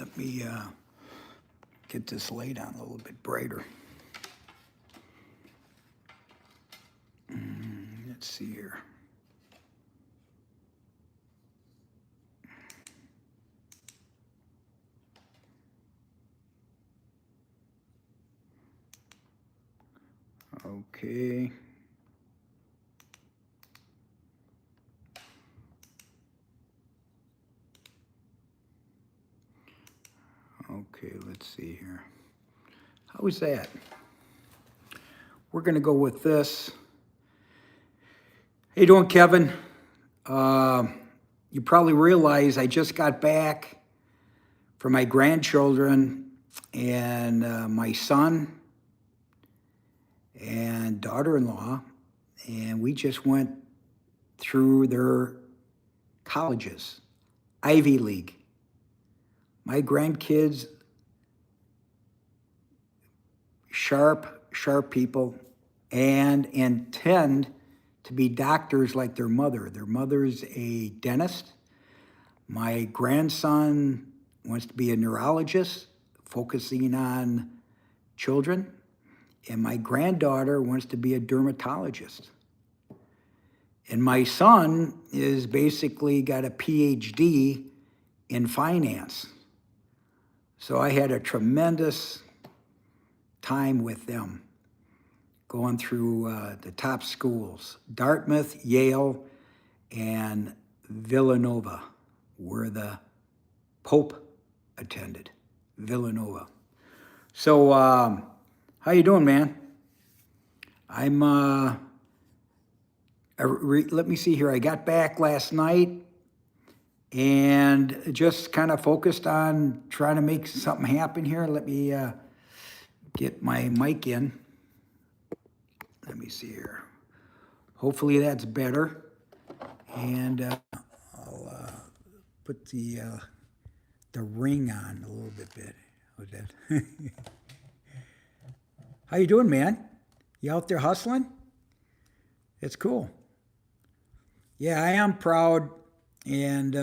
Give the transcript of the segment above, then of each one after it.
Let me get this light on a little bit brighter. Let's see here. Okay. Okay, let's see here. How is that? We're going to go with this. How you doing, Kevin? You probably realize I just got back from my grandchildren and my son and daughter-in-law, and we just went through their colleges, Ivy League. My grandkids, sharp people, and intend to be doctors like their mother. Their mother's a dentist. My grandson wants to be a neurologist, focusing on children. And my granddaughter wants to be a dermatologist. And my son is basically got a PhD in finance. So I had a tremendous time with them, going through the top schools, Dartmouth, Yale, and Villanova, where the Pope attended, Villanova. So how you doing, man? I'm, let me see here. I got back last night and just kind of focused on trying to make something happen here. Let me get my mic in. Let me see here. Hopefully that's better. And I'll put the ring on a little bit. How's that? How you doing, man? You out there hustling? It's cool. Yeah, I am proud. And,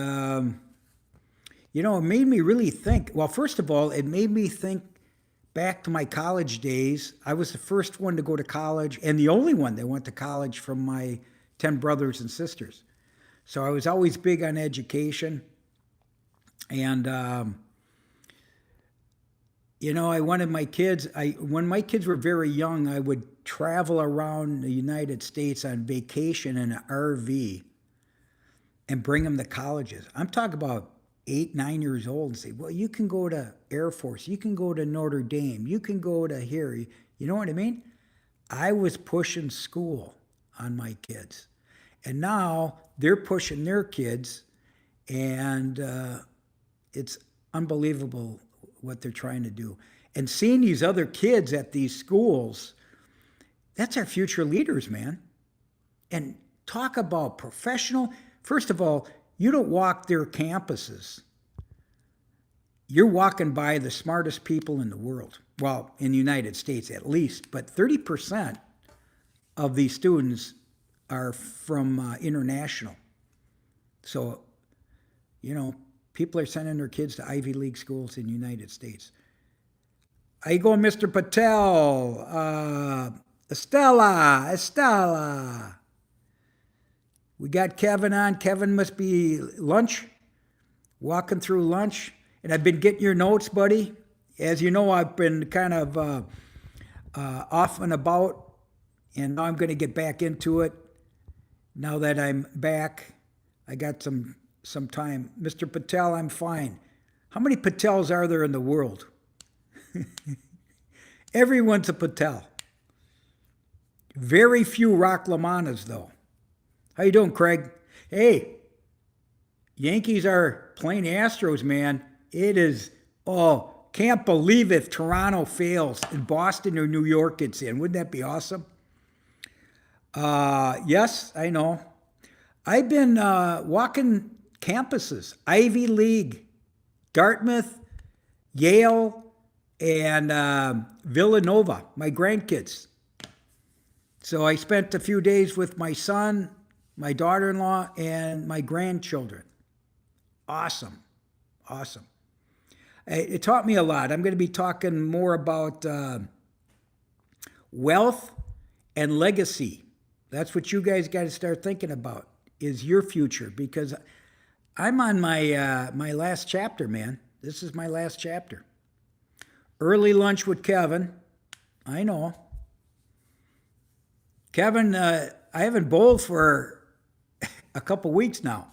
you know, it made me really think. Well, first of all, it made me think back to my college days. I was the first one to go to college and the only one that went to college from my 10 brothers and sisters. So I was always big on education. And, you know, I wanted my kids, when my kids were very young, I would travel around the United States on vacation in an RV and bring them to colleges. I'm talking about 8, 9 years old and say, well, you can go to Air Force, you can go to Notre Dame, you can go to here. You know what I mean? I was pushing school on my kids. And now they're pushing their kids, and it's unbelievable what they're trying to do. And seeing these other kids at these schools, that's our future leaders, man. And talk about professional. First of all, you don't walk their campuses. You're walking by the smartest people in the world. Well, in the United States at least. But 30% of these students are from international. So, you know, people are sending their kids to Ivy League schools in the United States. How you going, Mr. Patel? Estella. We got Kevin on. Kevin must be walking through lunch. And I've been getting your notes, buddy. As you know, I've been kind of off and about, and now I'm going to get back into it. Now that I'm back, I got some time. Mr. Patel, I'm fine. How many Patels are there in the world? Everyone's a Patel. Very few Rock LaMannas, though. How you doing, Craig? Hey, Yankees are playing Astros, man. It is, can't believe if Toronto fails and Boston or New York gets in. Wouldn't that be awesome? Yes, I know. I've been walking campuses, Ivy League, Dartmouth, Yale, and Villanova, my grandkids. So I spent a few days with my son, my daughter-in-law, and my grandchildren. Awesome. It taught me a lot. I'm going to be talking more about wealth and legacy. That's what you guys got to start thinking about, is your future, because I'm on my last chapter, man. This is my last chapter. Early lunch with Kevin. I know. Kevin, I haven't bowled for a couple weeks now.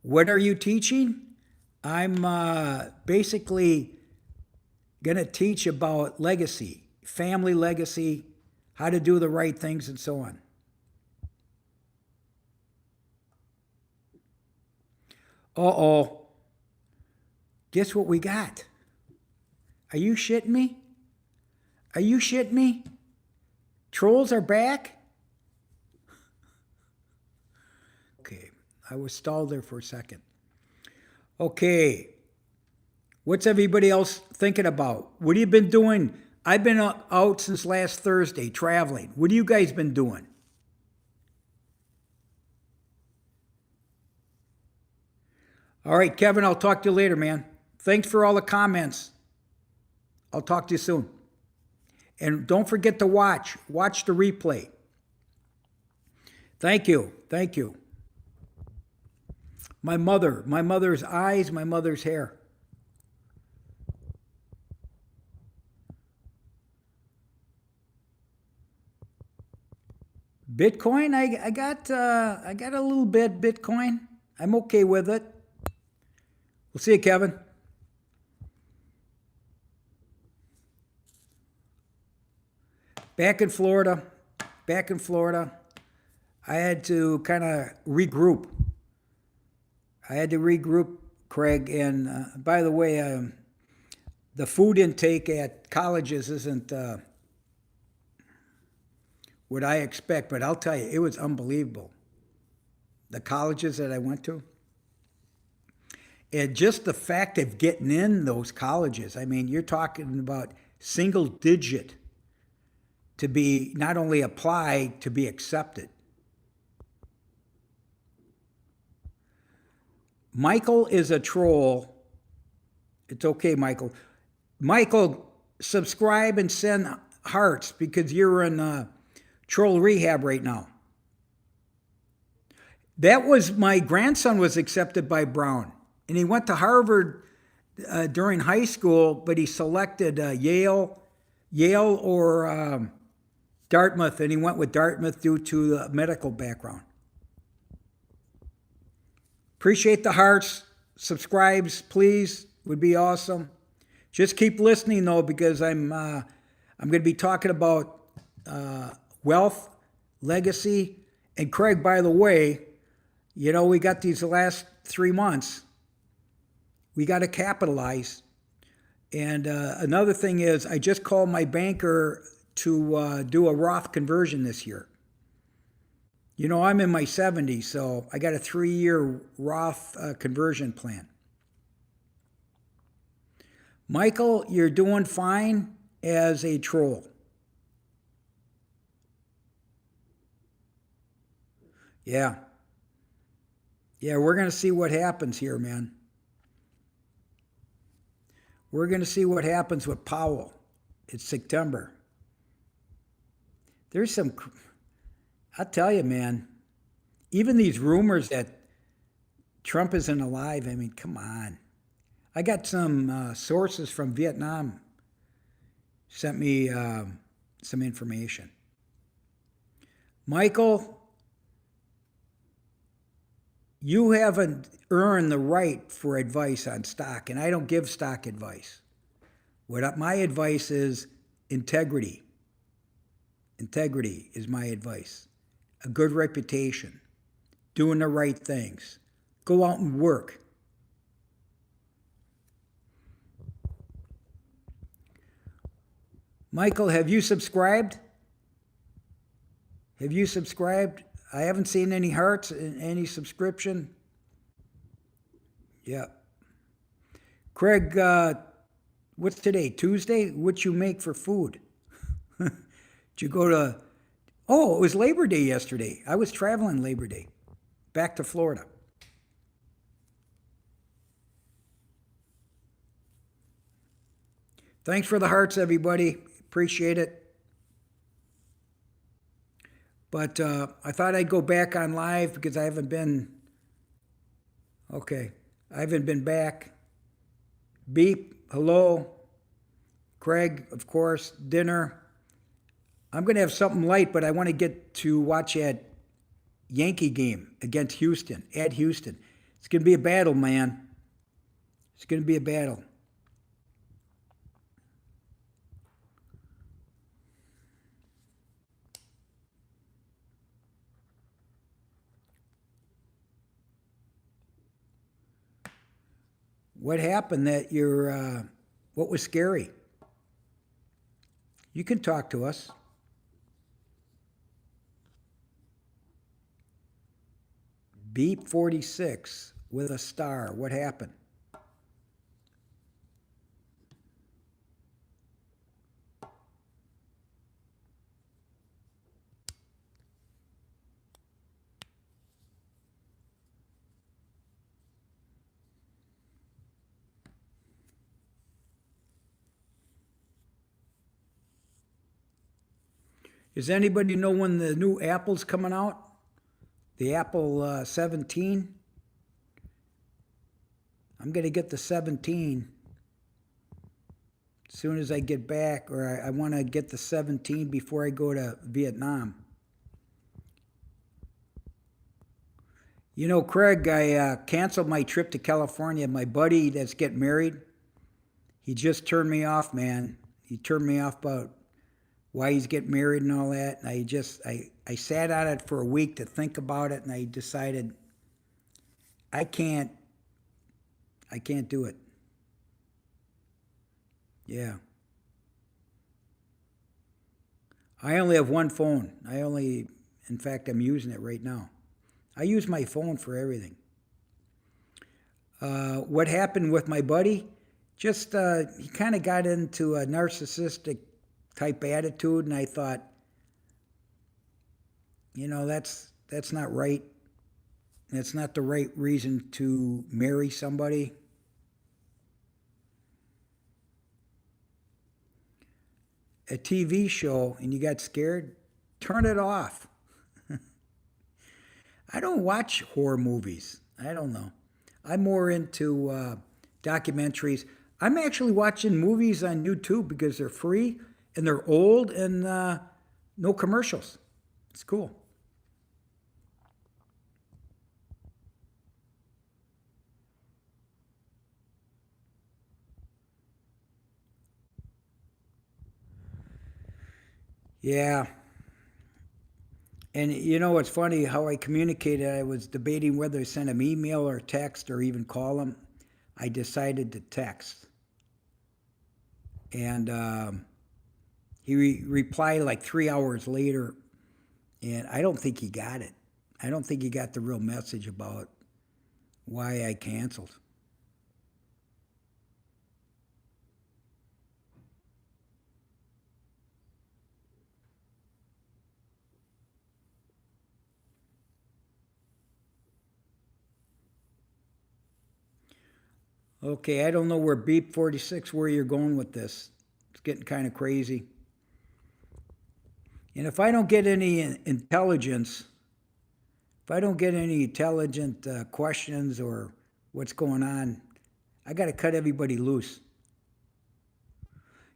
What are you teaching? I'm basically going to teach about legacy, family legacy, how to do the right things, and so on. Uh-oh. Guess what we got? Are you shitting me? Are you shitting me? Trolls are back? Okay, I was stalled there for a second. Okay, what's everybody else thinking about? What have you been doing? I've been out since last Thursday traveling. What have you guys been doing? All right, Kevin, I'll talk to you later, man. Thanks for all the comments. I'll talk to you soon. And don't forget to watch. Watch the replay. Thank you. Thank you. My mother's eyes, my mother's hair. Bitcoin, I got a little bit Bitcoin. I'm okay with it. We'll see you, Kevin. Back in Florida. I had to kind of regroup. Craig. And by the way, the food intake at colleges isn't what I expect, but I'll tell you, it was unbelievable. The colleges that I went to. And just the fact of getting in those colleges, I mean, you're talking about single digit to be not only applied, to be accepted. Michael is a troll. It's okay, Michael. Michael, subscribe and send hearts because you're in troll rehab right now. That was, my grandson was accepted by Brown. And he went to Harvard during high school, but he selected Yale or Dartmouth, and he went with Dartmouth due to the medical background. Appreciate the hearts. Subscribes, please. Would be awesome. Just keep listening though, because I'm going to be talking about wealth, legacy, and Craig. By the way, you know, we got these last 3 months. We got to capitalize. And another thing is, I just called my banker to do a Roth conversion this year. You know, I'm in my 70s, so I got a 3-year Roth conversion plan. Michael, you're doing fine as a troll. Yeah. Yeah, we're going to see what happens here, man. We're going to see what happens with Powell. It's September. There's some, I'll tell you, man, even these rumors that Trump isn't alive, I mean, come on. I got some sources from Vietnam sent me some information. Michael, you haven't earned the right for advice on stock, and I don't give stock advice. My advice is integrity. Integrity is my advice. A good reputation. Doing the right things. Go out and work. Michael, have you subscribed? Have you subscribed? I haven't seen any hearts, any subscription. Yeah. Craig, what's today? Tuesday? What you make for food? Did you go to... Oh, it was Labor Day yesterday. I was traveling Labor Day. back to Florida. Thanks for the hearts, everybody. Appreciate it. But I thought I'd go back on live because I haven't been. Okay, I haven't been back. Beep, hello. Craig, of course, dinner. I'm going to have something light, but I want to get to watch that Yankee game against Houston, at Houston. It's going to be a battle, man. It's going to be a battle. What happened that you're, what was scary? You can talk to us. Beep 46 with a star. What happened? Does anybody know when the new Apple's coming out? The Apple 17? I'm going to get the 17 as soon as I get back, or I want to get the 17 before I go to Vietnam. You know, Craig, I canceled my trip to California. My buddy that's getting married, he just turned me off, man. He turned me off about why he's getting married and all that. And I sat on it for a week to think about it, and I decided I can't do it. Yeah. I only have one phone. In fact, I'm using it right now. I use my phone for everything. What happened with my buddy? Just, he kind of got into a narcissistic type attitude, and I thought, you know, that's not right. That's not the right reason to marry somebody. A TV show and you got scared, turn it off. I don't watch horror movies. I don't know. I'm more into documentaries. I'm actually watching movies on YouTube because they're free and they're old and no commercials. It's cool. Yeah. And you know what's funny? How I communicated, I was debating whether to send him email or text or even call him. I decided to text. And he replied like 3 hours later, and I don't think he got it. I don't think he got the real message about why I canceled. Okay, I don't know where Beep 46, where you're going with this. It's getting kind of crazy. And if I don't get any intelligence, if I don't get any intelligent questions or what's going on, I got to cut everybody loose.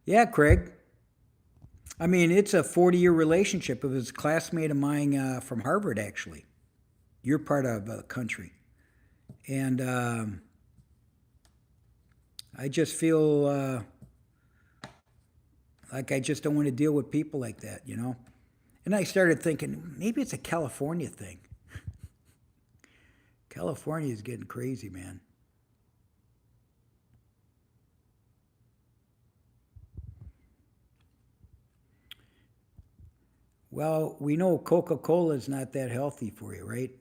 Yeah, Craig. I mean, it's a 40-year relationship. It was a classmate of mine from Harvard, actually. Your part of the country. And I just feel like I just don't want to deal with people like that, you know? And I started thinking, maybe it's a California thing. California is getting crazy, man. Well, we know Coca-Cola is not that healthy for you, right?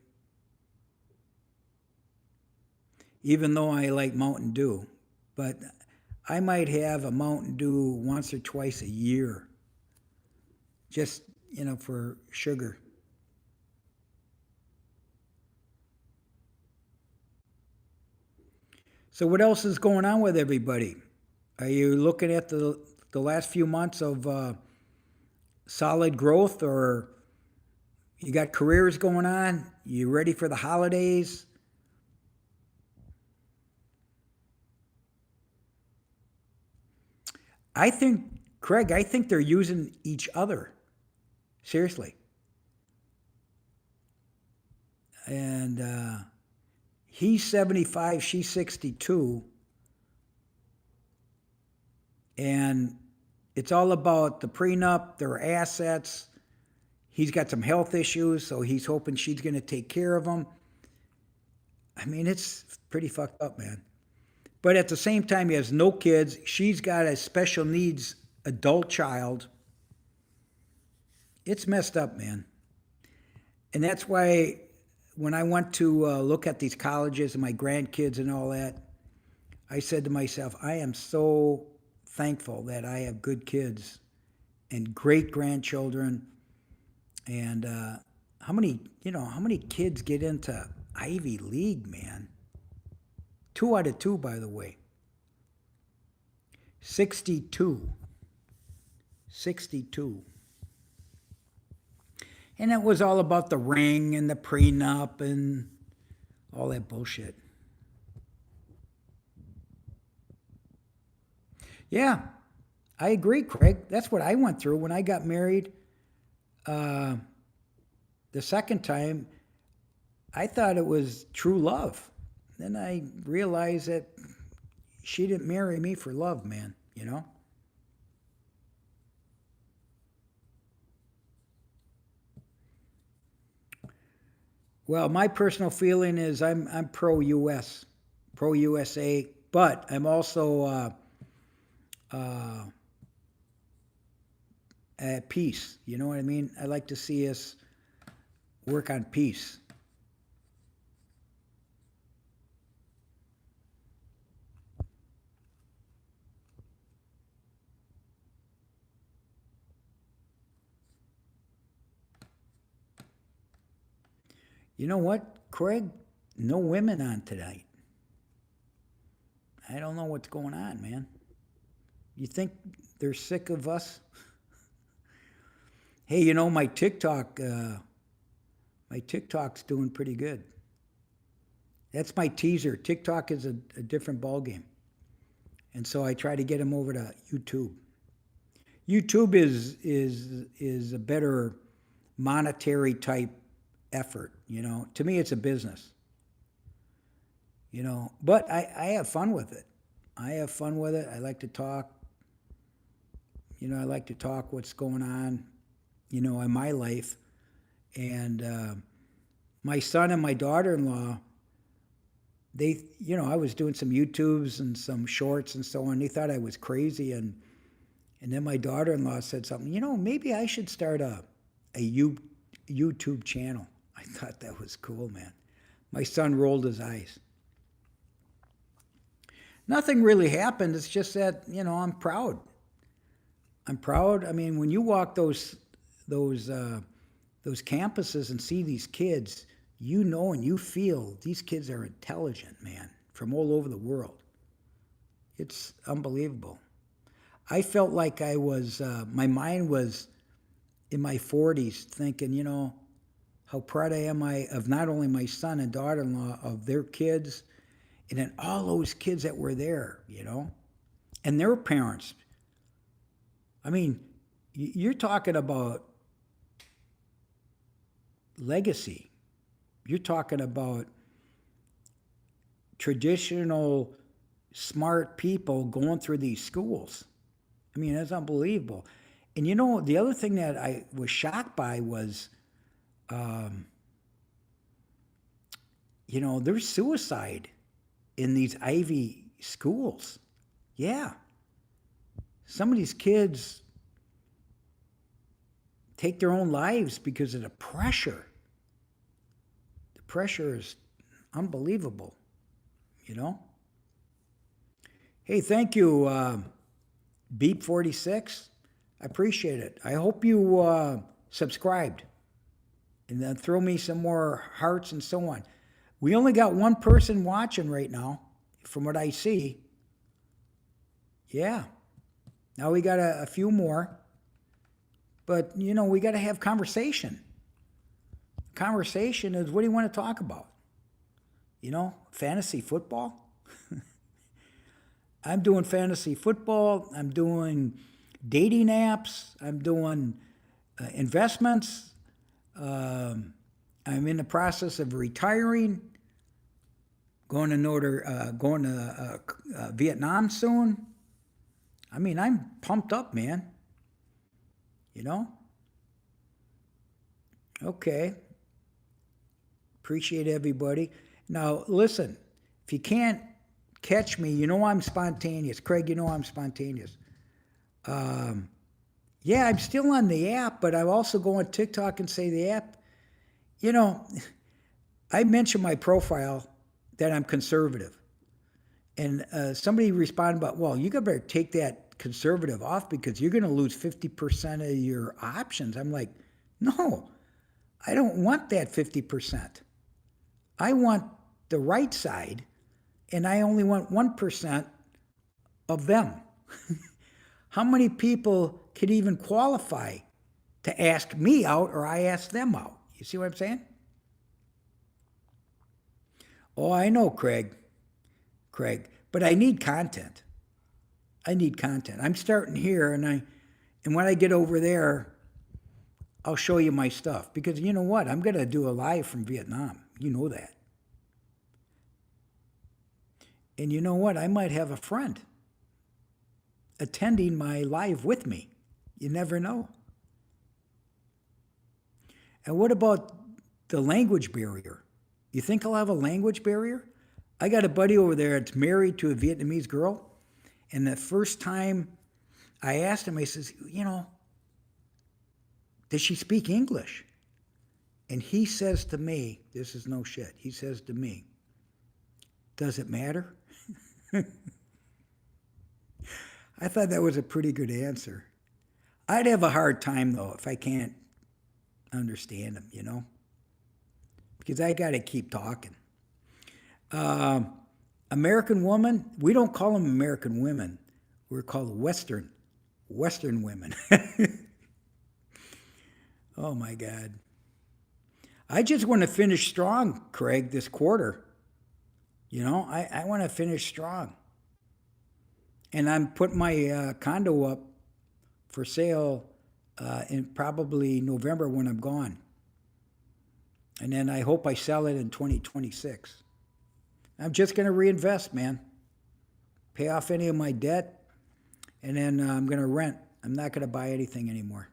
Even though I like Mountain Dew. But I might have a Mountain Dew once or twice a year. Just, you know, for sugar. So what else is going on with everybody? Are you looking at the last few months of solid growth, or you got careers going on? You ready for the holidays? I think, Craig, I think they're using each other. Seriously. And he's 75, she's 62. And it's all about the prenup, their assets. He's got some health issues, so he's hoping she's going to take care of him. I mean, it's pretty fucked up, man. But at the same time, he has no kids. She's got a special needs adult child. It's messed up, man. And that's why when I went to look at these colleges and my grandkids and all that, I said to myself, I am so thankful that I have good kids and great grandchildren. And how many kids get into Ivy League, man? 2 out of 2, by the way. 62. 62. And it was all about the ring and the prenup and all that bullshit. Yeah, I agree, Craig. That's what I went through when I got married. The second time, I thought it was true love. Then I realized that she didn't marry me for love, man, you know? Well, my personal feeling is I'm pro US, pro USA, but I'm also at peace. You know what I mean? I like to see us work on peace. You know what, Craig? No women on tonight. I don't know what's going on, man. You think they're sick of us? Hey, you know, my TikTok's doing pretty good. That's my teaser. TikTok is a different ballgame. And so I try to get them over to YouTube. YouTube is a better monetary type effort, you know. To me, it's a business, you know. But I have fun with it. I have fun with it. I like to talk. You know, I like to talk what's going on, you know, in my life. And my son and my daughter-in-law, they, you know, I was doing some YouTubes and some shorts and so on. They thought I was crazy. And then my daughter-in-law said something, you know, maybe I should start a YouTube channel. I thought that was cool, man. My son rolled his eyes. Nothing really happened. It's just that, you know, I'm proud. I'm proud. I mean, when you walk those campuses and see these kids, you know and you feel these kids are intelligent, man, from all over the world. It's unbelievable. I felt like I was, my mind was in my 40s thinking, you know, how proud I am of not only my son and daughter-in-law, of their kids, and then all those kids that were there, you know, and their parents. I mean, you're talking about legacy. You're talking about traditional, smart people going through these schools. I mean, that's unbelievable. And you know, the other thing that I was shocked by was, you know, there's suicide in these Ivy schools. Yeah. Some of these kids take their own lives because of the pressure. The pressure is unbelievable, you know? Hey, thank you, Beep 46. I appreciate it. I hope you subscribed. And then throw me some more hearts and so on. We only got one person watching right now. from what I see. Yeah. Now we got a few more. But, we got to have conversation. Conversation is, what do you want to talk about? Fantasy football? I'm doing fantasy football. I'm doing dating apps. I'm doing investments. I'm in the process of retiring. Going to Vietnam soon. I mean, I'm pumped up, man. Okay. Appreciate everybody. Now, listen, if you can't catch me, I'm spontaneous. Craig, I'm spontaneous. Yeah, I'm still on the app, but I also go on TikTok and say the app, I mentioned my profile that I'm conservative. And somebody responded about, well, you better take that conservative off because you're going to lose 50% of your options. I'm like, no, I don't want that 50%. I want the right side, and I only want 1% of them. How many people could even qualify to ask me out or I ask them out? You see what I'm saying? Oh, I know, Craig, but I need content. I'm starting here, and when I get over there, I'll show you my stuff. Because you know what? I'm going to do a live from Vietnam. You know that. And you know what? I might have a friend attending my live with me. You never know. And what about the language barrier? You think I'll have a language barrier? I got a buddy over there that's married to a Vietnamese girl. And the first time I asked him, I says, does she speak English? And he says to me, this is no shit, he says to me, does it matter? I thought that was a pretty good answer. I'd have a hard time, though, if I can't understand him, because I got to keep talking. American woman, we don't call them American women. We're called Western women. Oh, my God. I just want to finish strong, Craig, this quarter. I want to finish strong. And I'm putting my condo up for sale in probably November when I'm gone. And then I hope I sell it in 2026. I'm just going to reinvest, man. Pay off any of my debt. And then I'm going to rent. I'm not going to buy anything anymore.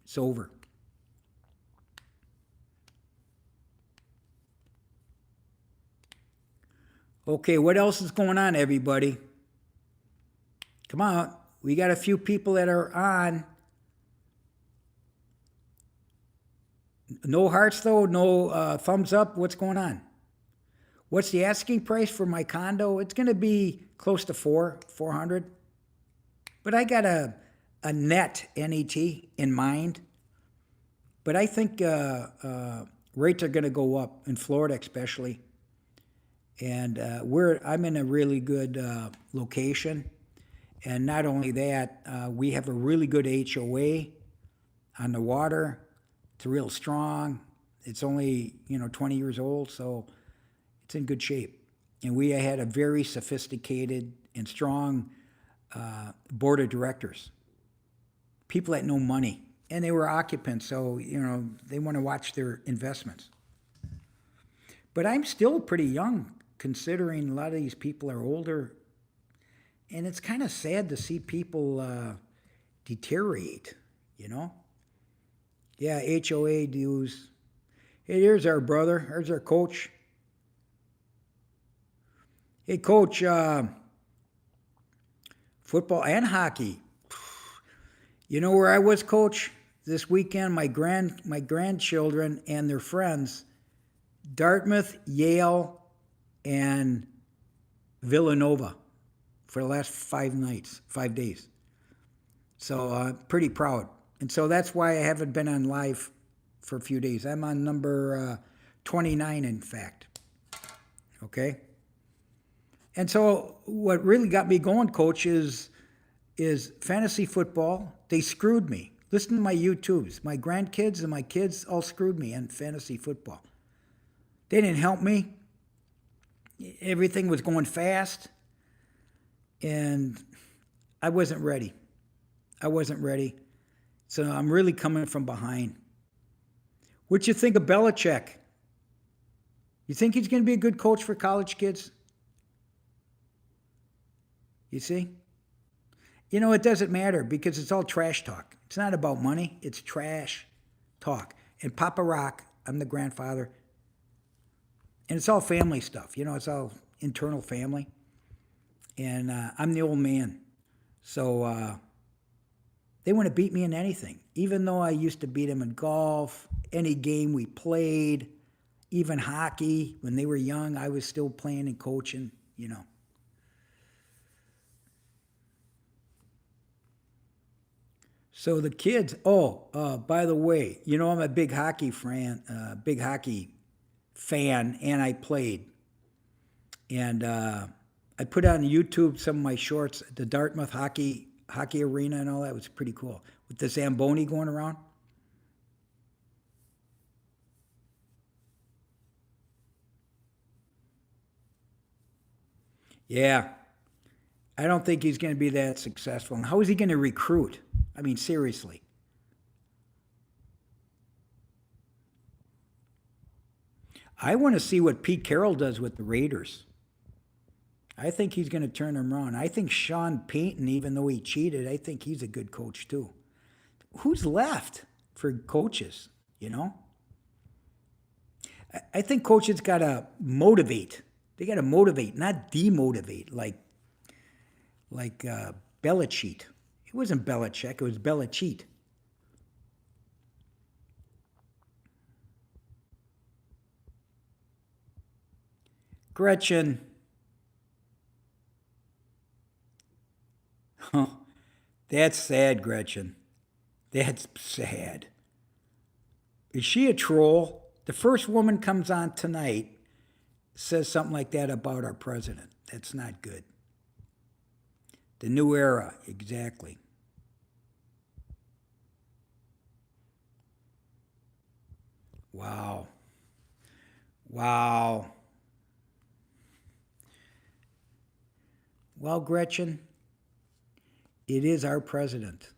It's over. Okay, what else is going on, everybody? Come on. We got a few people that are on. No hearts, though? No thumbs up? What's going on? What's the asking price for my condo? It's going to be close to 400. But I got a net, N-E-T, in mind. But I think rates are going to go up, in Florida especially. And I'm in a really good location. And not only that, we have a really good HOA on the water. It's real strong. It's only, 20 years old, so it's in good shape. And we had a very sophisticated and strong board of directors, people that know money. And they were occupants, so, they want to watch their investments. But I'm still pretty young, considering a lot of these people are older. And it's kind of sad to see people deteriorate, Yeah, HOA dues. Hey, here's our brother. Here's our coach. Hey, coach, football and hockey. You know where I was, coach? This weekend, my grandchildren and their friends, Dartmouth, Yale, and Villanova for the last 5 days. So pretty proud. And so that's why I haven't been on live for a few days. I'm on number 29, in fact. Okay? And so what really got me going, coach, is fantasy football. They screwed me. Listen to my YouTubes. My grandkids and my kids all screwed me in fantasy football. They didn't help me. Everything was going fast, and I wasn't ready. I wasn't ready. So I'm really coming from behind. What you think of Belichick? You think he's going to be a good coach for college kids? You see? You know, it doesn't matter because it's all trash talk. It's not about money. It's trash talk. And Papa Rock, I'm the grandfather, and it's all family stuff. You know, it's all internal family. And I'm the old man. So they want to beat me in anything, even though I used to beat them in golf, any game we played, even hockey. When they were young, I was still playing and coaching, you know. So the kids, by the way, you know, I'm a big hockey fan, and I played. And I put on YouTube some of my shorts, the Dartmouth hockey arena and all that. Was pretty cool with the Zamboni going around. Yeah, I don't think he's going to be that successful. And how is he going to recruit? I mean, seriously. I want to see what Pete Carroll does with the Raiders. I think he's going to turn them around. I think Sean Payton, even though he cheated, I think he's a good coach too. Who's left for coaches, you know? I think coaches got to motivate. They got to motivate, not demotivate like Belichick. It wasn't Belichick, it was Belichick. Gretchen. Oh, that's sad, Gretchen. That's sad. Is she a troll? The first woman comes on tonight, says something like that about our president. That's not good. The new era, exactly. Wow. Wow. Well, Gretchen, it is our president.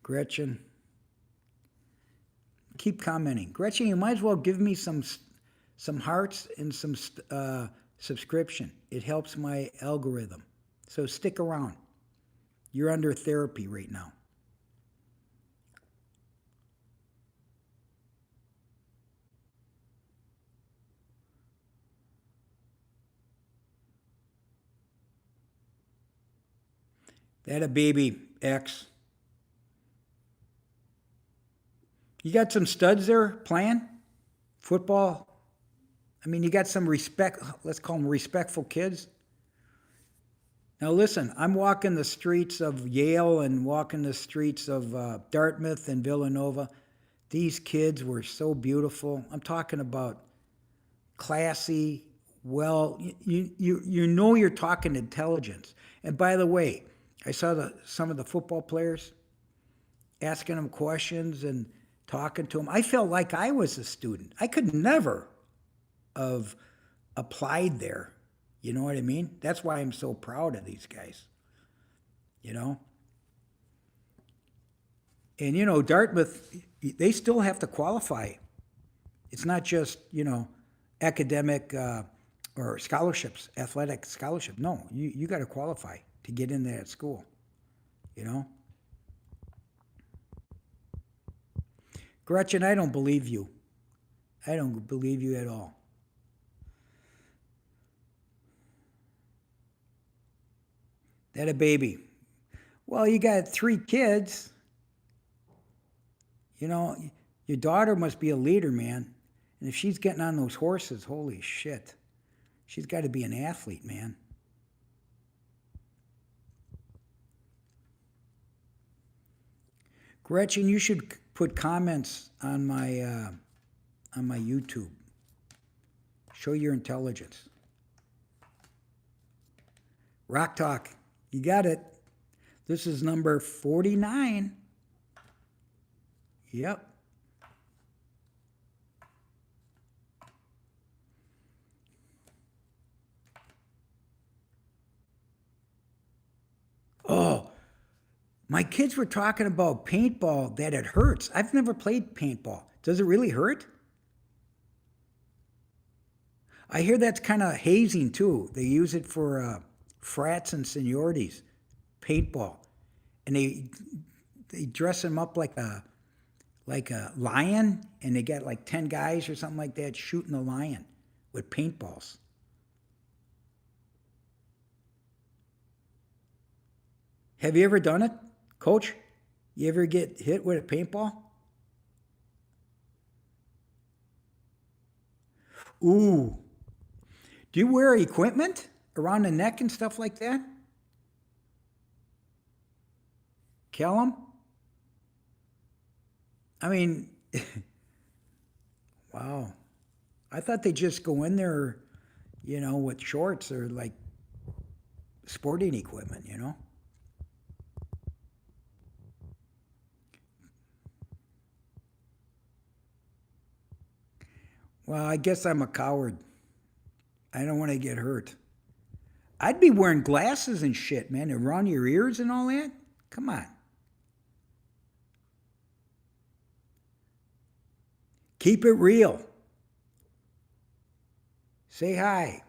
Gretchen, keep commenting. Gretchen, you might as well give me some hearts and some subscription. It helps my algorithm. So stick around. You're under therapy right now. That a baby, X. You got some studs there playing football? I mean, you got some respect, let's call them respectful kids. Now, listen, I'm walking the streets of Yale and walking the streets of Dartmouth and Villanova. These kids were so beautiful. I'm talking about classy, well, you know you're talking intelligence. And by the way, I saw some of the football players asking them questions and talking to them. I felt like I was a student. I could never have applied there. You know what I mean? That's why I'm so proud of these guys. You know? And you know, Dartmouth, they still have to qualify. It's not just, you know, academic or scholarships, athletic scholarship. No, you got to qualify to get into that school, you know? Gretchen, I don't believe you. I don't believe you at all. That a baby. Well, you got 3 kids. You know, your daughter must be a leader, man. And if she's getting on those horses, holy shit. She's got to be an athlete, man. Gretchen, you should put comments on my YouTube. Show your intelligence. Rock Talk. You got it. This is number 49. Yep. Oh, my kids were talking about paintball, that it hurts. I've never played paintball. Does it really hurt? I hear that's kind of hazing too. They use it for frats and seniorities, paintball, and they dress them up like a lion, and they got like 10 guys or something like that shooting the lion with paintballs. Have you ever done it, Coach? You ever get hit with a paintball? Ooh. Do you wear equipment around the neck and stuff like that? Callum? I mean, wow. I thought they just go in there, with shorts or like sporting equipment, Well, I guess I'm a coward. I don't want to get hurt. I'd be wearing glasses and shit, man, around your ears and all that. Come on. Keep it real. Say hi.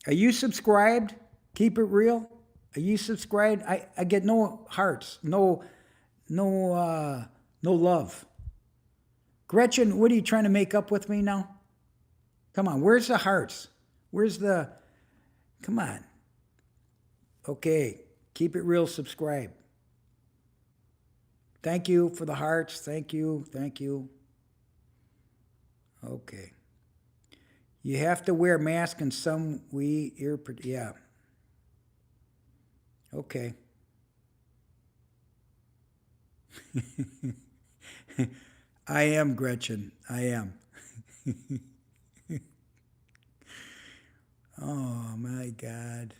Are you subscribed? Keep it real. Are you subscribed? I get no hearts, no love. Gretchen, what are you trying to make up with me now? Come on, where's the hearts? Come on. Okay, keep it real, subscribe. Thank you for the hearts. Thank you. Okay. You have to wear a mask and yeah. Okay. I am, Gretchen. I am. Oh my God.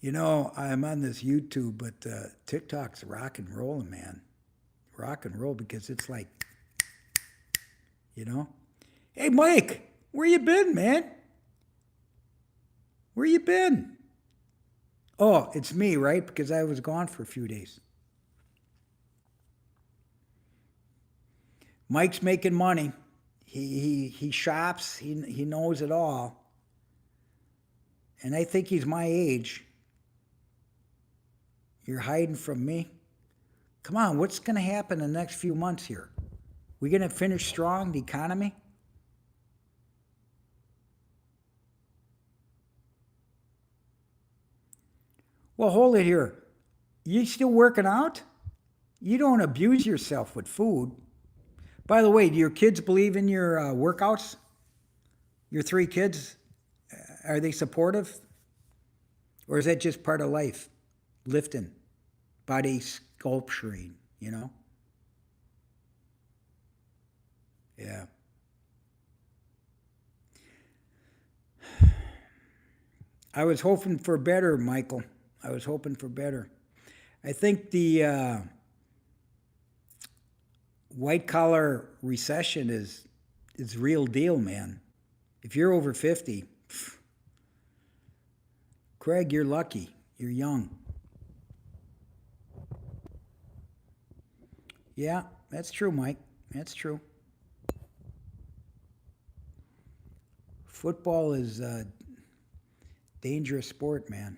I'm on this YouTube, but TikTok's rock and rolling, man. Rock and roll, because it's like, Hey, Mike, where you been, man? Where you been? Oh, it's me, right? Because I was gone for a few days. Mike's making money. He shops. He knows it all. And I think he's my age. You're hiding from me? Come on, what's going to happen in the next few months here? We going to finish strong, the economy? Well, hold it here. You still working out? You don't abuse yourself with food. By the way, do your kids believe in your workouts? Your 3 kids, are they supportive? Or is that just part of life? Lifting, body sculpturing, Yeah. I was hoping for better, Michael. I was hoping for better. I think the white collar recession is real deal, man. If you're over 50, Craig, you're lucky. You're young. Yeah, that's true, Mike. That's true. Football is a dangerous sport, man.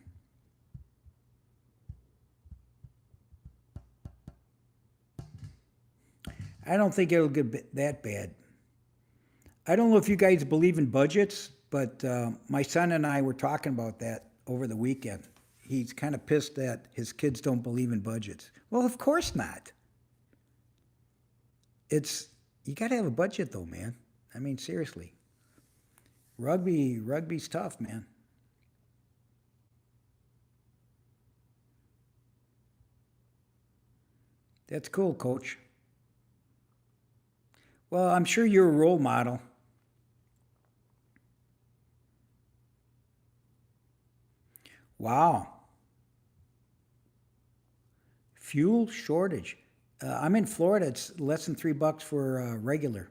I don't think it'll get that bad. I don't know if you guys believe in budgets, but my son and I were talking about that over the weekend. He's kind of pissed that his kids don't believe in budgets. Well, of course not. You got to have a budget though, man. I mean, seriously. Rugby's tough, man. That's cool, Coach. Well, I'm sure you're a role model. Wow. Fuel shortage. I'm in Florida. It's less than $3 for regular.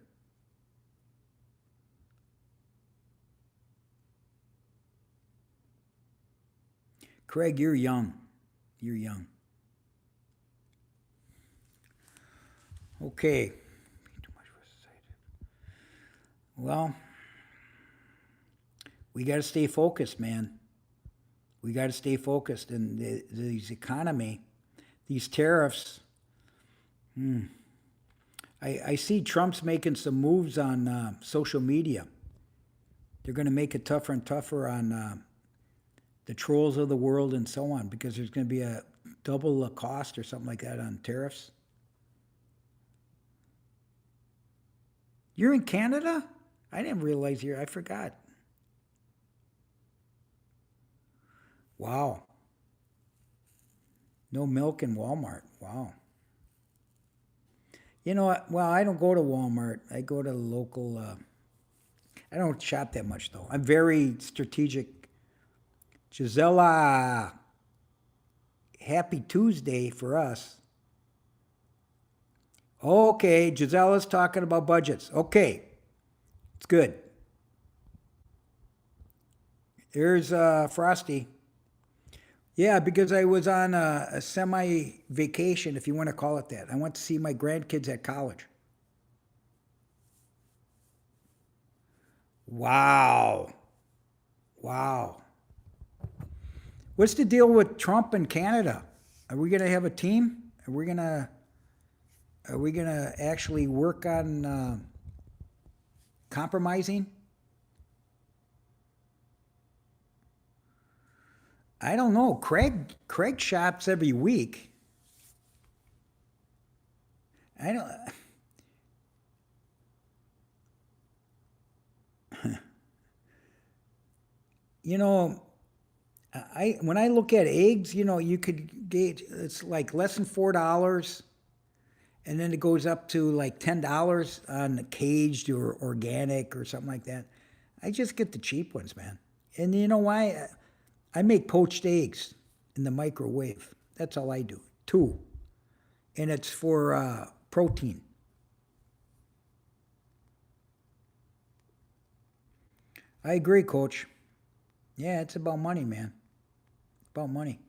Craig, you're young. You're young. Okay. Well, we got to stay focused, man. We got to stay focused. And these economy, these tariffs. I see Trump's making some moves on social media. They're going to make it tougher and tougher on the trolls of the world and so on, because there's going to be a double the cost or something like that on tariffs. You're in Canada? I didn't realize I forgot. Wow. No milk in Walmart. Wow. You know what? Well, I don't go to Walmart. I go to the local. I don't shop that much, though. I'm very strategic. Gisela, happy Tuesday for us. Okay, Gisela's talking about budgets. Okay, it's good. There's Frosty. Yeah, because I was on a semi-vacation, if you want to call it that. I went to see my grandkids at college. Wow. Wow. What's the deal with Trump and Canada? Are we going to have a team? Are we gonna actually work on compromising? I don't know. Craig shops every week. I don't. You know, when I look at eggs, you could get, it's like less than $4, and then it goes up to like $10 on the caged or organic or something like that. I just get the cheap ones, man. And you know why? I make poached eggs in the microwave. That's all I do. 2. And it's for protein. I agree, Coach. Yeah, it's about money, man. It's about money.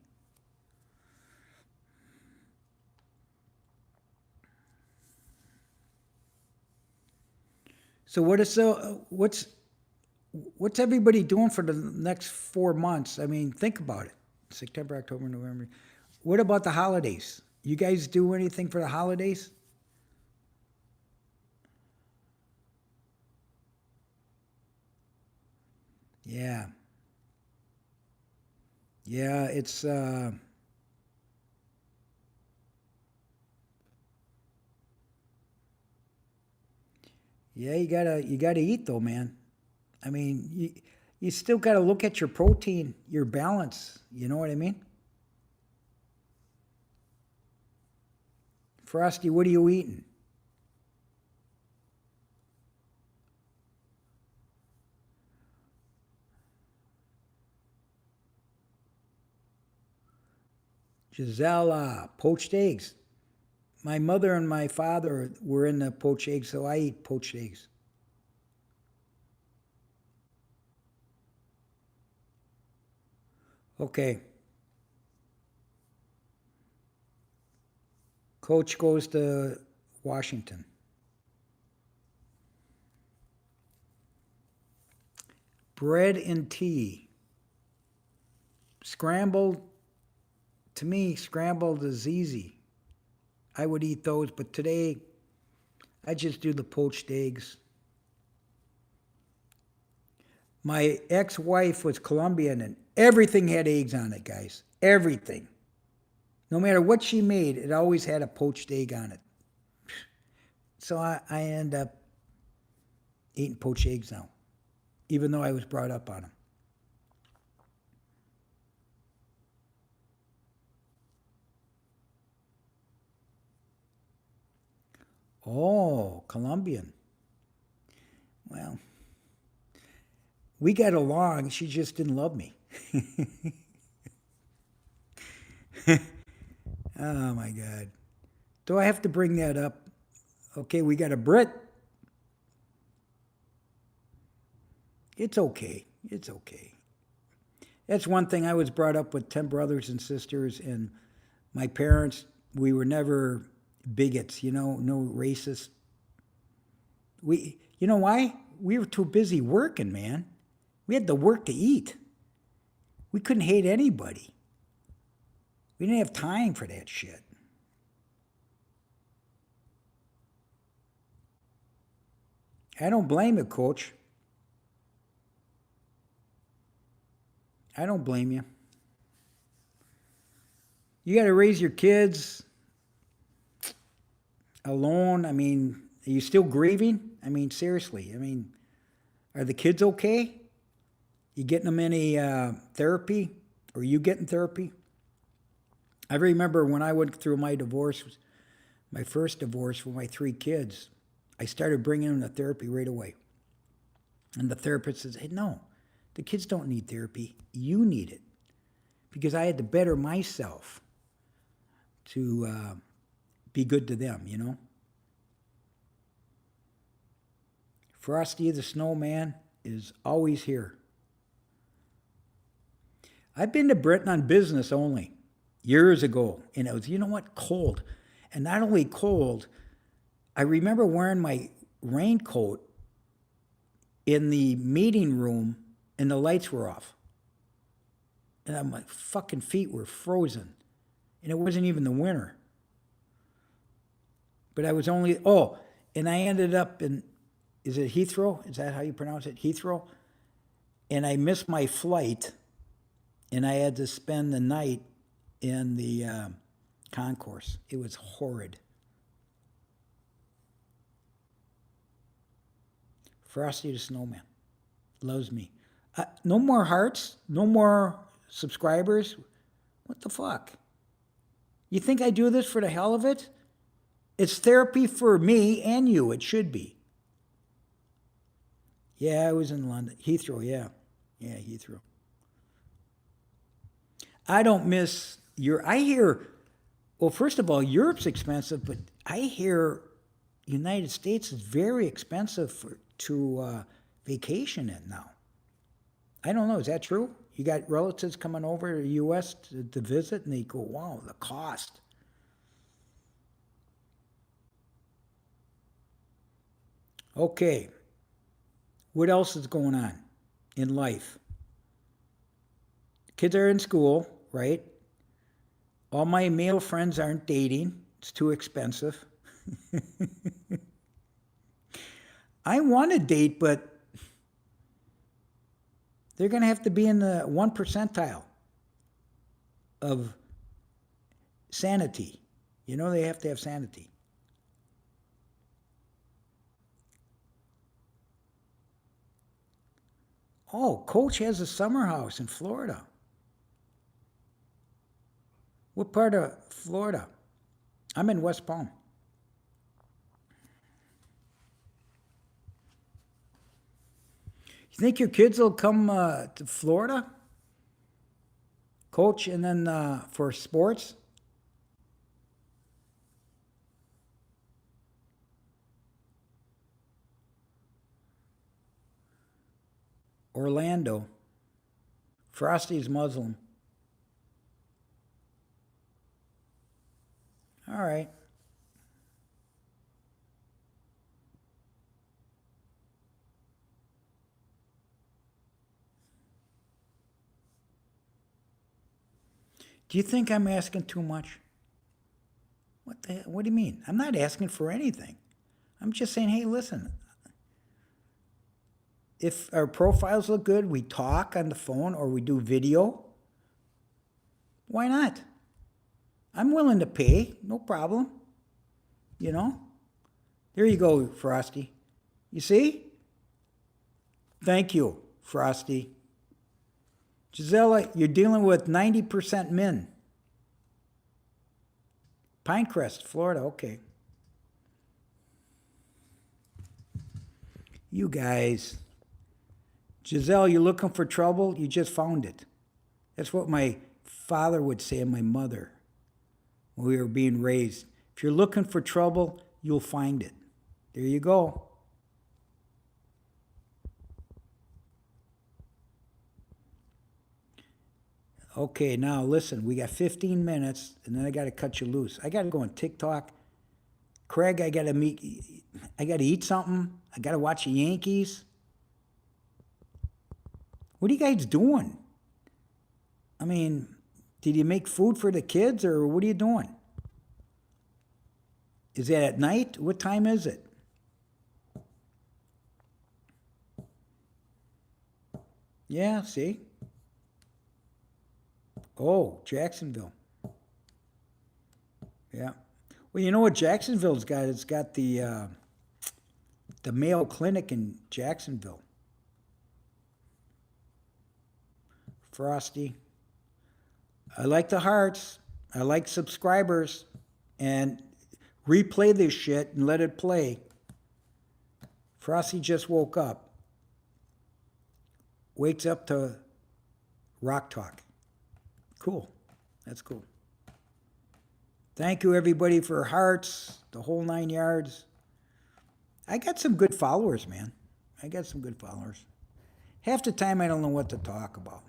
So what's everybody doing for the next 4 months? I mean, think about it. September, October, November. What about the holidays? You guys do anything for the holidays? Yeah. Yeah, it's yeah, you gotta eat though, man. I mean, you still gotta look at your protein, your balance. You know what I mean? Frosty, what are you eating? Giselle, poached eggs. My mother and my father were in the poached eggs, so I eat poached eggs. Okay. Coach goes to Washington. Bread and tea. Scrambled, to me, scrambled is easy. I would eat those, but today I just do the poached eggs. My ex wife was Colombian and everything had eggs on it, guys. Everything. No matter what she made, it always had a poached egg on it. So I end up eating poached eggs now, even though I was brought up on them. Oh, Colombian. Well, we got along. She just didn't love me. Oh my God. Do I have to bring that up? Okay, we got a Brit. It's okay. It's okay. That's one thing. I was brought up with 10 brothers and sisters, and my parents, we were never bigots, no racist. You know why? We were too busy working, man. We had to work to eat. We couldn't hate anybody. We didn't have time for that shit. I don't blame you, Coach. I don't blame you. You got to raise your kids alone. I mean, are you still grieving? I mean, seriously. I mean, are the kids okay? You getting them any therapy? Are you getting therapy? I remember when I went through my divorce, my first divorce with my 3 kids, I started bringing them to therapy right away. And the therapist says, hey, no, the kids don't need therapy. You need it. Because I had to better myself to be good to them. Frosty the Snowman is always here. I've been to Britain on business only years ago, and it was, cold. And not only cold, I remember wearing my raincoat in the meeting room and the lights were off. And my fucking feet were frozen. And it wasn't even the winter. But I was and I ended up is it Heathrow? Is that how you pronounce it? Heathrow? And I missed my flight, and I had to spend the night in the concourse. It was horrid. Frosty the Snowman loves me. No more hearts, no more subscribers. What the fuck? You think I do this for the hell of it? It's therapy for me and you. It should be. Yeah, I was in London. Heathrow, yeah. Yeah, Heathrow. I don't miss well, first of all, Europe's expensive, but I hear United States is very expensive to vacation in now. I don't know. Is that true? You got relatives coming over to the U.S. to visit, and they go, wow, the cost. Okay. What else is going on in life? Kids are in school, right? All my male friends aren't dating. It's too expensive. I want to date, but they're going to have to be in the 1 percentile of sanity. They have to have sanity. Oh, Coach has a summer house in Florida. What part of Florida? I'm in West Palm. You think your kids will come to Florida? Coach, and then for sports? Orlando. Frosty's Muslim. All right. Do you think I'm asking too much? What do you mean? I'm not asking for anything. I'm just saying, hey, listen. If our profiles look good, we talk on the phone or we do video. Why not? I'm willing to pay, no problem. There you go, Frosty. You see? Thank you, Frosty. Gisela, you're dealing with 90% men. Pinecrest, Florida, okay. You guys. Giselle, you looking for trouble? You just found it. That's what my father would say and my mother when we were being raised. If you're looking for trouble, you'll find it. There you go. Okay, now listen, we got 15 minutes, and then I got to cut you loose. I got to go on TikTok. Craig, I got to eat something. I got to watch the Yankees. What are you guys doing? I mean, did you make food for the kids, or what are you doing? Is that at night? What time is it? Yeah, see? Oh, Jacksonville. Yeah. Well, you know what Jacksonville's got? It's got the Mayo Clinic in Jacksonville. Frosty. I like the hearts. I like subscribers. And replay this shit and let it play. Frosty just woke up. Wakes up to Rock Talk. Cool. That's cool. Thank you, everybody, for hearts, the whole 9 yards. I got some good followers, man. I got some good followers. Half the time, I don't know what to talk about.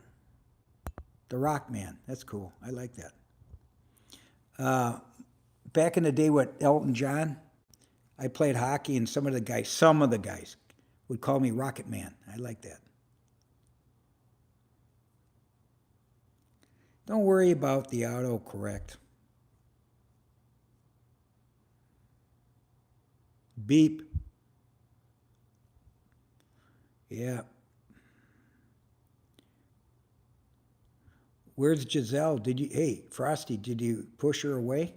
The Rock Man. That's cool. I like that. Back in the day with Elton John, I played hockey, and some of the guys would call me Rocket Man. I like that. Don't worry about the autocorrect. Beep. Yeah. Where's Giselle? Hey, Frosty, did you push her away?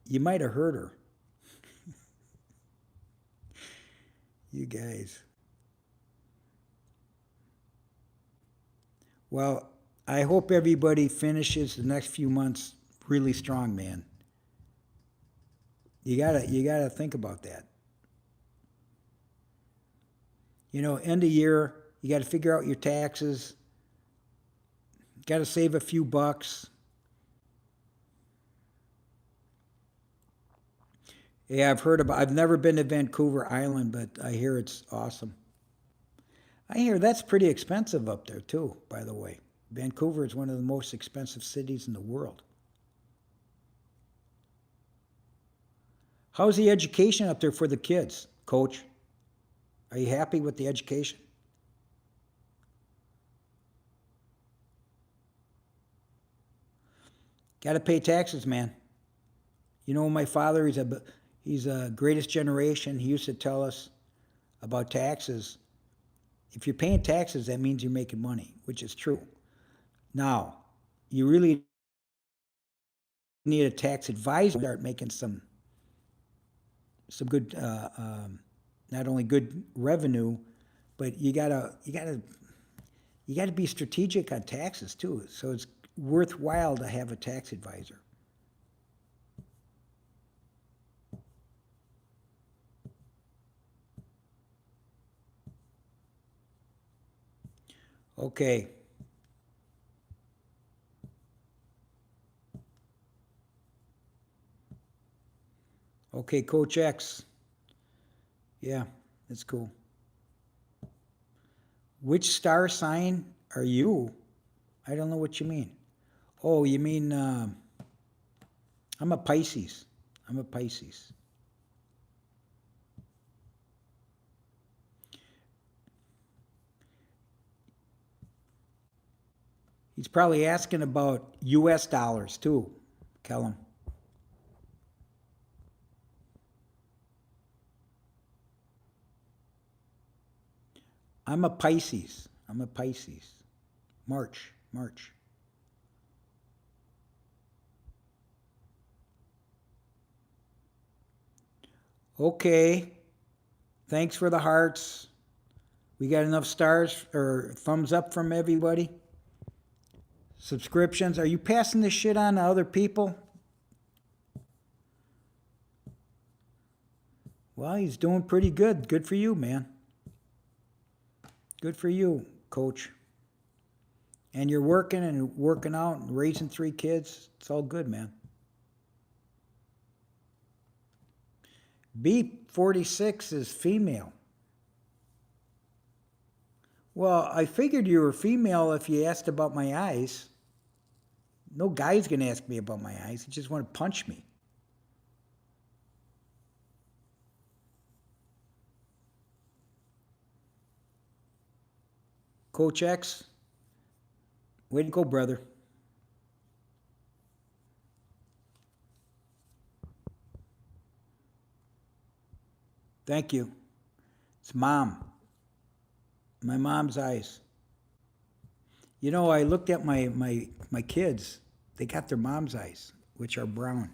You might have hurt her. You guys. Well, I hope everybody finishes the next few months really strong, man. You gotta think about that. You know, end of year, you gotta figure out your taxes. Gotta save a few bucks. Yeah, I've never been to Vancouver Island, but I hear it's awesome. I hear that's pretty expensive up there too, by the way. Vancouver is one of the most expensive cities in the world. How's the education up there for the kids, Coach? Are you happy with the education? Got to pay taxes, man. You know, my father, he's a greatest generation. He used to tell us about taxes. If you're paying taxes, that means you're making money, which is true. Now, you really need a tax advisor to start making some good, not only good revenue, but you gotta be strategic on taxes too. So it's worthwhile to have a tax advisor. Okay. Okay, Coach X. Yeah, that's cool. Which star sign are you? I don't know what you mean. Oh, you mean I'm a Pisces. I'm a Pisces. He's probably asking about U.S. dollars too, Kellum. I'm a Pisces. I'm a Pisces. March. Okay. Thanks for the hearts. We got enough stars or thumbs up from everybody. Subscriptions. Are you passing this shit on to other people? Well, he's doing pretty good. Good for you, man. Good for you, Coach. And you're working and working out and raising 3 kids. It's all good, man. Beep 46 is female. Well, I figured you were female if you asked about my eyes. No guy's going to ask me about my eyes. He just want to punch me. Coach X, way to go, brother. Thank you. It's mom. My mom's eyes. You know, I looked at my kids. They got their mom's eyes, which are brown.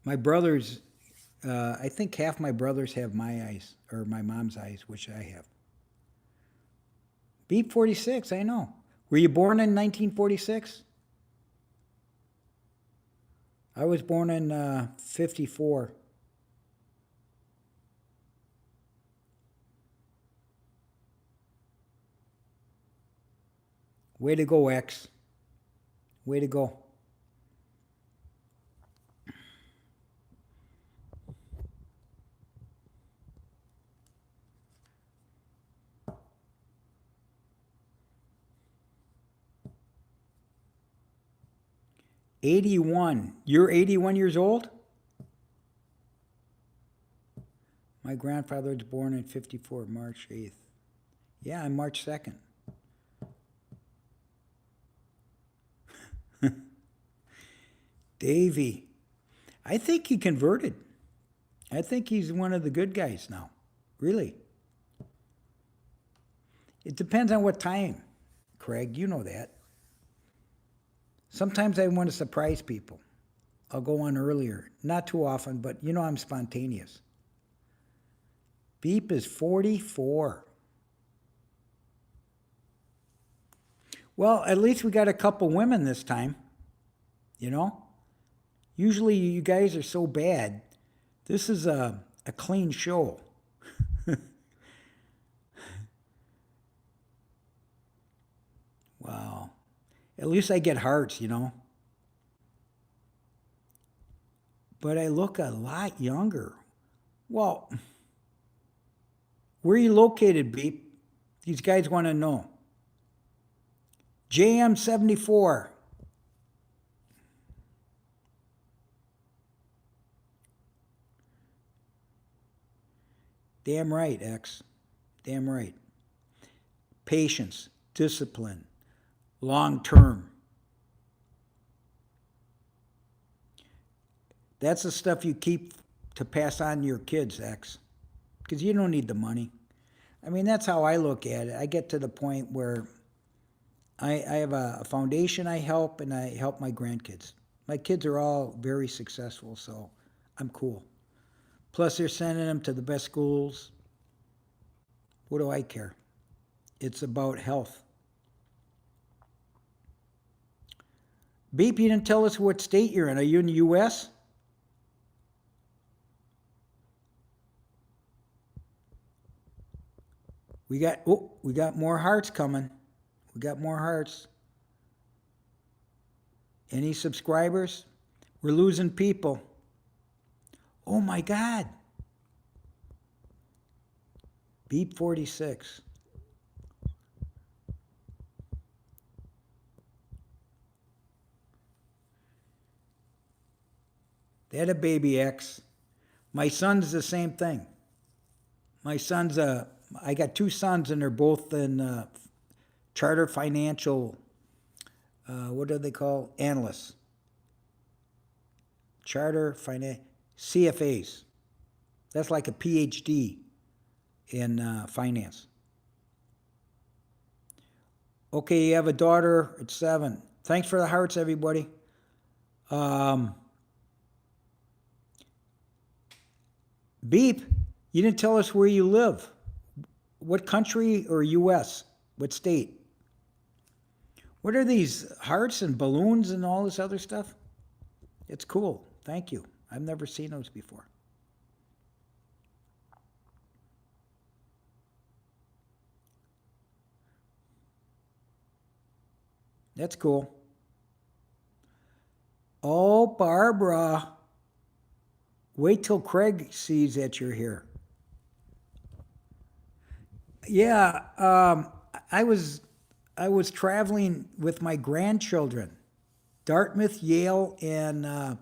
My brothers, I think half my brothers have my eyes, or my mom's eyes, which I have. Beep 46, I know. Were you born in 1946? I was born in 54. Way to go, X. Way to go. '81. You're 81 years old? My grandfather was born in 54, March 8th. Yeah, I'm March 2nd. Davey. I think he converted. I think he's one of the good guys now. Really. It depends on what time, Craig. You know that. Sometimes I want to surprise people. I'll go on earlier. Not too often, but you know I'm spontaneous. Beep is 44. Well, at least we got a couple women this time. You know? Usually you guys are so bad. This is a clean show. Wow. At least I get hearts, you know. But I look a lot younger. Well, where are you located, Beep? These guys want to know. JM74. Damn right, X. Damn right. Patience, discipline, long term. That's the stuff you keep to pass on to your kids, X. Because you don't need the money. I mean, that's how I look at it. I get to the point where I have a foundation I help, and I help my grandkids. My kids are all very successful, so I'm cool. Plus, they're sending them to the best schools. What do I care? It's about health. Beep, you didn't tell us what state you're in. Are you in the U.S.? We got more hearts coming. We got more hearts. Any subscribers? We're losing people. Oh my God. Beep 46. That a baby X. My son's the same thing. My son's I got 2 sons, and they're both in charter financial, what do they call? Analysts. Charter finance, CFAs. That's like a PhD in finance. Okay, you have a daughter at 7. Thanks for the hearts, everybody. Beep, you didn't tell us where you live. What country or U.S.? What state? What are these hearts and balloons and all this other stuff? It's cool. Thank you. I've never seen those before. That's cool. Oh, Barbara. Wait till Craig sees that you're here. Yeah, I was I was traveling with my grandchildren, Dartmouth, Yale, and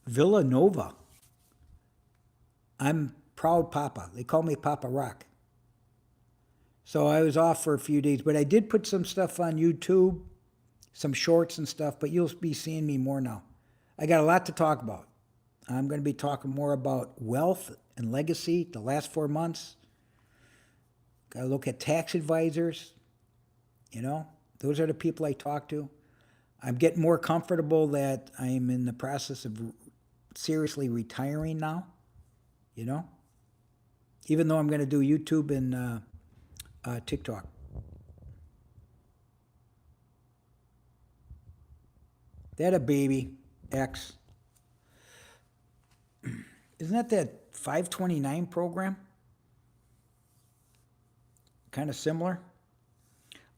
Villanova. I'm proud Papa. They call me Papa Rock. So I was off for a few days, but I did put some stuff on YouTube, some shorts and stuff, but you'll be seeing me more now. I got a lot to talk about. I'm going to be talking more about wealth and legacy the last 4 months. Got to look at tax advisors. You know, those are the people I talk to. I'm getting more comfortable that I'm in the process of seriously retiring now, you know, even though I'm going to do YouTube and TikTok. That a baby, X. Isn't that 529 program? Kind of similar.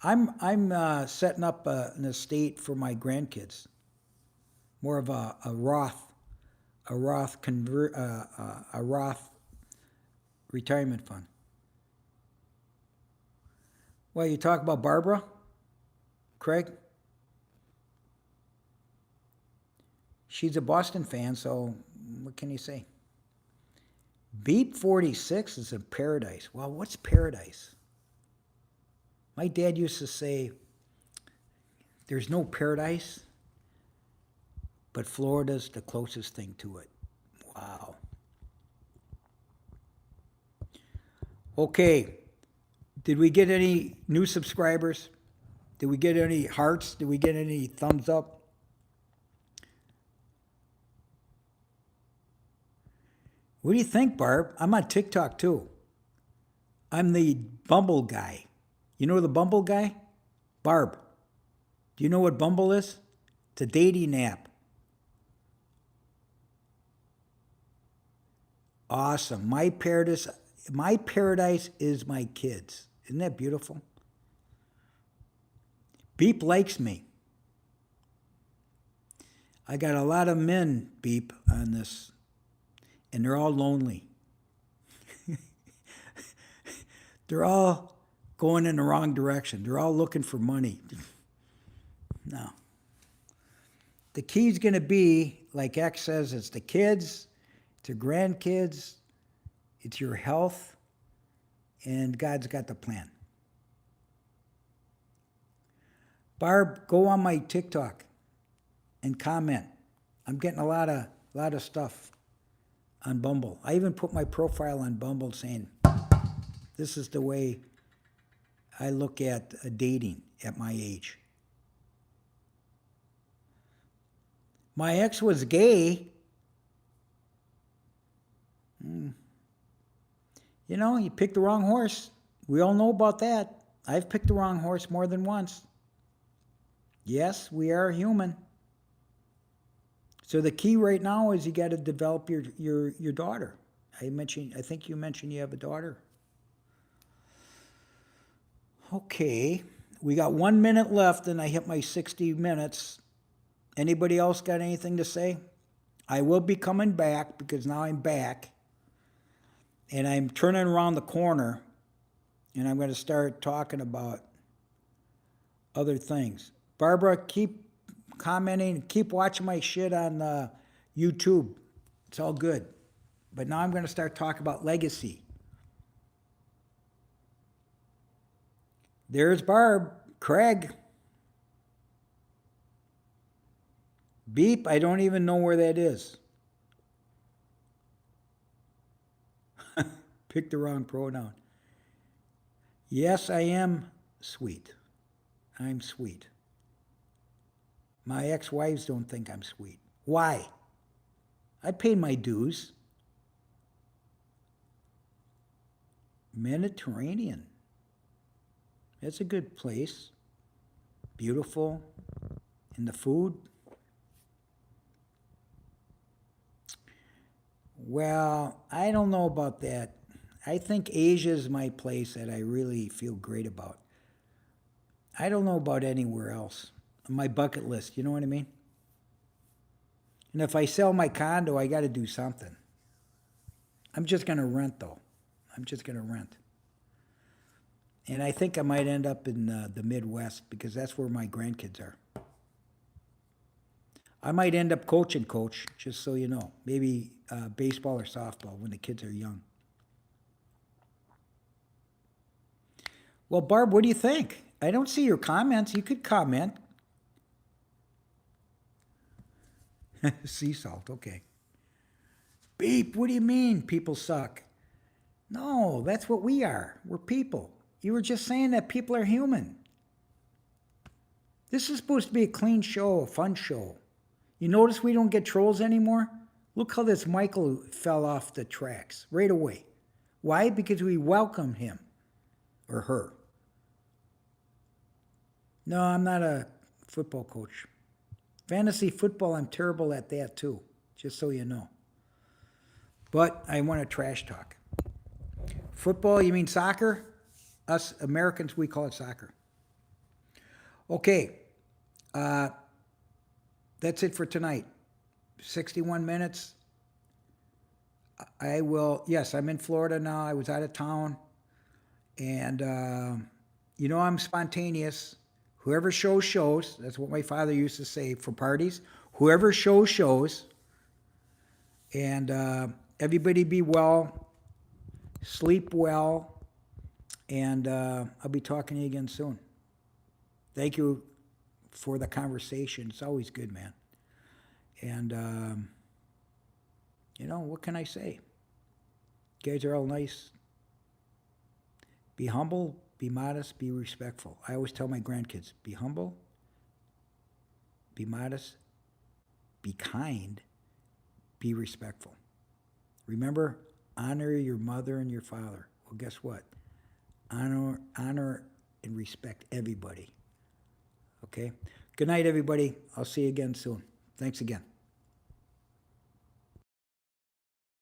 I'm setting up an estate for my grandkids. More of a Roth retirement fund. Well, you talk about Barbara, Craig. She's a Boston fan, so what can you say? Beep 46 is in paradise. Well, what's paradise? My dad used to say, there's no paradise, but Florida's the closest thing to it. Wow. Okay. Did we get any new subscribers? Did we get any hearts? Did we get any thumbs up? What do you think, Barb? I'm on TikTok too. I'm the Bumble guy. You know the Bumble guy? Barb, do you know what Bumble is? It's a dating app. Awesome. My paradise is my kids. Isn't that beautiful? Beep likes me. I got a lot of men, Beep, on this, and they're all lonely. They're all going in the wrong direction. They're all looking for money. No. The key's going to be, like X says, it's the kids, it's your grandkids, it's your health, and God's got the plan. Barb, go on my TikTok and comment. I'm getting a lot of stuff on Bumble. I even put my profile on Bumble saying, this is the way I look at dating at my age. My ex was gay. You know, you picked the wrong horse. We all know about that. I've picked the wrong horse more than once. Yes, we are human. So the key right now is you got to develop your daughter. I think you mentioned you have a daughter. Okay, we got 1 minute left and I hit my 60 minutes. Anybody else got anything to say? I will be coming back because now I'm back and I'm turning around the corner and I'm going to start talking about other things. Barbara, keep commenting, keep watching my shit on YouTube. It's all good. But now I'm going to start talking about legacy. There's Barb. Craig. Beep, I don't even know where that is. Pick the wrong pronoun. Yes, I am sweet. I'm sweet. My ex-wives don't think I'm sweet. Why? I pay my dues. Mediterranean. That's a good place. Beautiful. And the food. Well, I don't know about that. I think Asia is my place that I really feel great about. I don't know about anywhere else on my bucket list. You know what I mean? And if I sell my condo, I got to do something. I'm just going to rent, though. I'm just going to rent. And I think I might end up in the Midwest because that's where my grandkids are. I might end up coaching, Coach, just so you know. Maybe baseball or softball when the kids are young. Well, Barb, what do you think? I don't see your comments. You could comment. Sea salt, okay. Beep, what do you mean people suck? No, that's what we are. We're people. You were just saying that people are human. This is supposed to be a clean show, a fun show. You notice we don't get trolls anymore? Look how this Michael fell off the tracks right away. Why? Because we welcome him or her. No, I'm not a football coach. Fantasy football, I'm terrible at that too, just so you know. But I want to trash talk. Football, you mean soccer? Us Americans, we call it soccer. Okay, that's it for tonight. 61 minutes. Yes, I'm in Florida now. I was out of town. And, I'm spontaneous. Whoever shows, shows. That's what my father used to say for parties. Whoever shows, shows. And everybody be well. Sleep well. And I'll be talking to you again soon. Thank you for the conversation. It's always good, man. And, what can I say? You guys are all nice. Be humble, be modest, be respectful. I always tell my grandkids, be humble, be modest, be kind, be respectful. Remember, honor your mother and your father. Well, guess what? Honor and respect everybody. Okay? Good night, everybody. I'll see you again soon. Thanks again.